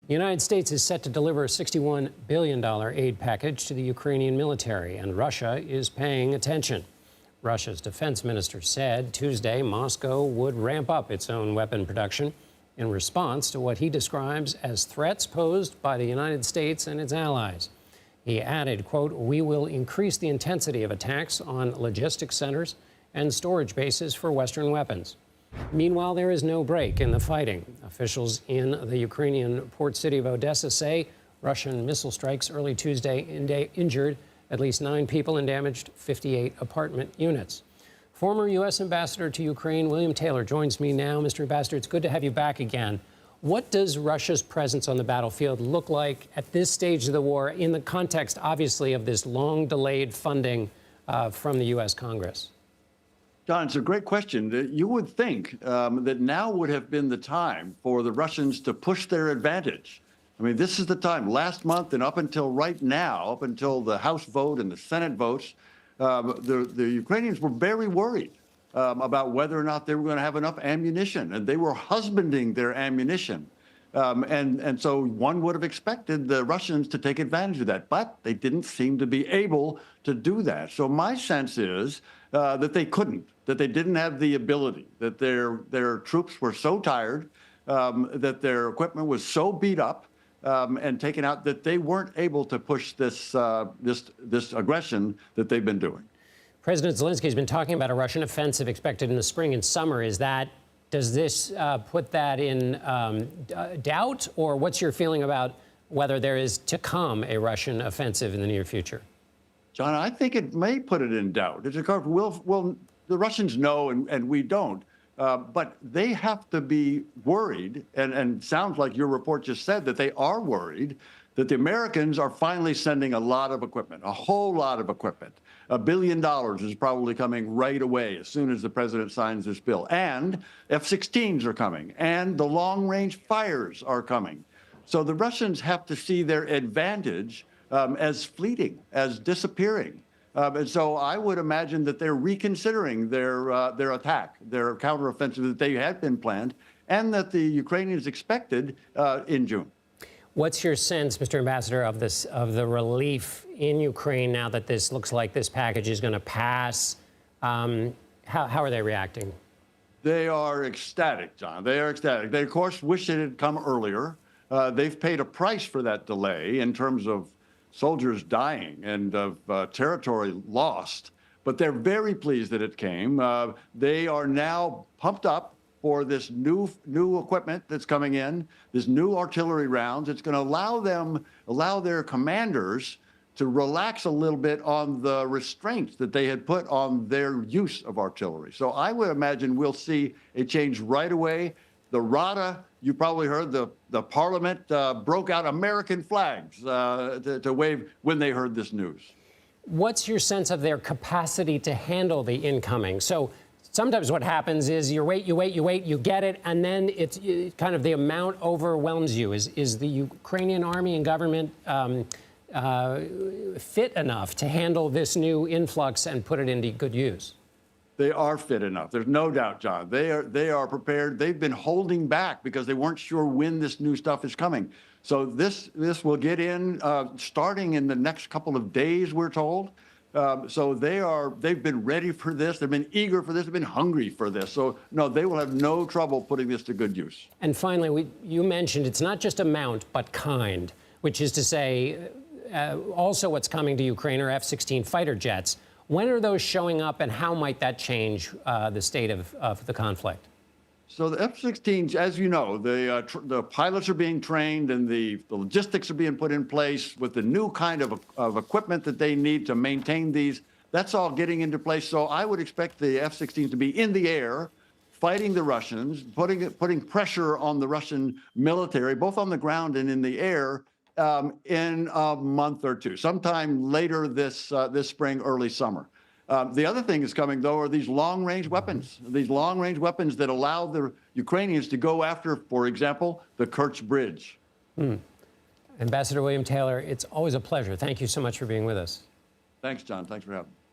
The United States is set to deliver a $61 billion aid package to the Ukrainian military, and Russia is paying attention. Russia's defense minister said Tuesday Moscow would ramp up its own weapon production in response to what he describes as threats posed by the United States and its allies. He added, quote, "We will increase the intensity of attacks on logistics centers and storage bases for Western weapons." Meanwhile, there is no break in the fighting. Officials in the Ukrainian port city of Odessa say Russian missile strikes early Tuesday injured at least 9 people and damaged 58 apartment units. Former U.S. Ambassador to Ukraine, William Taylor, joins me now. Mr. Ambassador, it's good to have you back again. What does Russia's presence on the battlefield look like at this stage of the war in the context, obviously, of this long-delayed funding from the U.S. Congress? John, it's a great question. You would think that now would have been the time for the Russians to push their advantage. I mean, this is the time. Last month and up until right now, up until the House vote and the Senate votes, the Ukrainians were very worried about whether or not they were going to have enough ammunition, and they were husbanding their ammunition. And so one would have expected the Russians to take advantage of that, but they didn't seem to be able to do that. So my sense is that they couldn't, that they didn't have the ability, that their troops were so tired, that their equipment was so beat up and taken out that they weren't able to push this aggression that they've been doing. President Zelensky has been talking about a Russian offensive expected in the spring and summer. Does this put that in doubt, or what's your feeling about whether there is to come a Russian offensive in the near future? John, I think it may put it in doubt. The Russians know, and we don't, but they have to be worried, and sounds like your report just said that they are worried, that the Americans are finally sending a lot of equipment, a whole lot of equipment. $1 billion is probably coming right away as soon as the president signs this bill. And F-16s are coming, and the long-range fires are coming. So the Russians have to see their advantage as fleeting, as disappearing. And so I would imagine that they're reconsidering their attack, their counteroffensive that they had been planned, and that the Ukrainians expected in June. What's your sense, Mr. Ambassador, of the relief in Ukraine now that this looks like this package is going to pass? How are they reacting? They are ecstatic, John. They are ecstatic. They, of course, wish it had come earlier. They've paid a price for that delay in terms of soldiers dying and of territory lost. But they're very pleased that it came. They are now pumped up for this new equipment that's coming in, this new artillery rounds. It's going to allow their commanders to relax a little bit on the restraints that they had put on their use of artillery. So I would imagine we'll see a change right away. The Rada, you probably heard, the parliament broke out American flags to wave when they heard this news. What's your sense of their capacity to handle the incoming? So sometimes what happens is you wait, you get it, and then it's kind of the amount overwhelms you. Is the Ukrainian army and government fit enough to handle this new influx and put it into good use? They are fit enough. There's no doubt, John. They are prepared. They've been holding back because they weren't sure when this new stuff is coming. So this will get in starting in the next couple of days, we're told. So they've been ready for this. They've been eager for this. They've been hungry for this. So no, they will have no trouble putting this to good use. And finally, you mentioned it's not just amount, but kind, which is to say also what's coming to Ukraine are F-16 fighter jets. When are those showing up, and how might that change the state of the conflict? So the F-16s, as you know, the pilots are being trained and the logistics are being put in place with the new kind of equipment that they need to maintain these. That's all getting into place. So I would expect the F-16s to be in the air, fighting the Russians, putting pressure on the Russian military, both on the ground and in the air, in a month or two, sometime later this spring, early summer. The other thing that's coming, though, are these long-range weapons, that allow the Ukrainians to go after, for example, the Kerch Bridge. Ambassador William Taylor, it's always a pleasure. Thank you so much for being with us. Thanks, John. Thanks for having me.